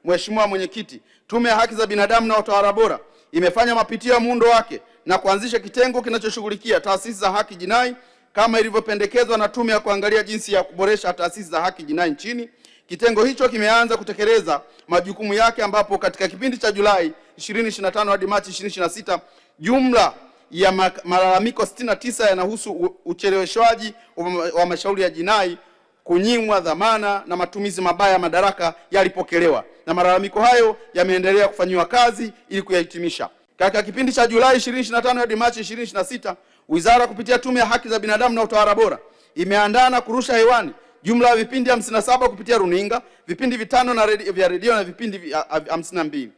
Mheshimiwa Mwenyekiti, Tume ya Haki za Binadamu na Utawala Bora imefanya mapitio ya muundo wake na kuanzisha kitengo kinachoshughulikia taasisi za haki jinai kama ilivyopendekezwa na Tume ya kuangalia jinsi ya kuboresha taasisi za haki jinai nchini. Kitengo hicho kimeanza kutekeleza majukumu yake ambapo katika kipindi cha Julai 2025 hadi Machi 2026 jumla ya malalamiko 69 yanahusu ucheleweshwaji wa mashauri ya jinai, kunyimwa dhamana na matumizi mabaya ya madaraka yalipokelewa, na malalamiko hayo yameendelea kufanyiwa kazi ili kuyahitimisha. Katika kipindi cha Julai 2025 hadi Machi 2026, Wizara kupitia Tume ya Haki za Binadamu na Utawala Bora imeandaa na kurusha hewani jumla ya vipindi 57 kupitia runinga, vipindi 5 vya redio na vipindi 52.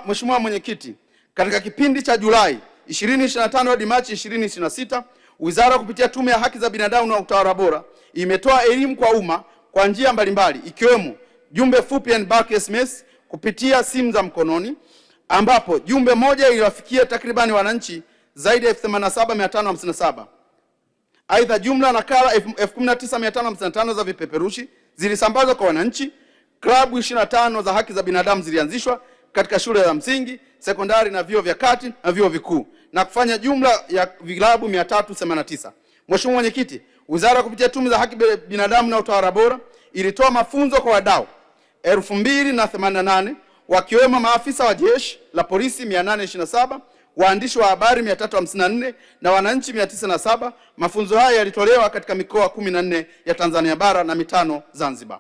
Mheshimiwa Mwenyekiti, katika kipindi cha Julai 2025 hadi Machi 2026, Wizara kupitia Tume ya Haki za Binadamu na Utawala Bora imetoa elimu kwa umma kwa njia mbalimbali ikiwemo jumbe fupi and bulk SMS kupitia simu za mkononi, ambapo jumbe moja iliwafikia takribani wananchi zaidi ya 87,557. Aidha, jumla nakala 19,555 za vipeperushi zilisambazwa kwa wananchi. Klabu 25 za haki za binadamu zilianzishwa katika shule za msingi, sekondari na vyuo vya kati na vyuo vikuu na kufanya jumla ya vilabu 389. Mheshimiwa Mwenyekiti, Wizara kupitia Tume za Haki za Binadamu na Utawala Bora ilitoa mafunzo kwa wadau 2,088 wakiwemo maafisa wa jeshi la polisi 827, waandishi wa habari 354 na wananchi 907. Mafunzo haya yalitolewa katika mikoa 14 ya Tanzania bara na 5 Zanzibar.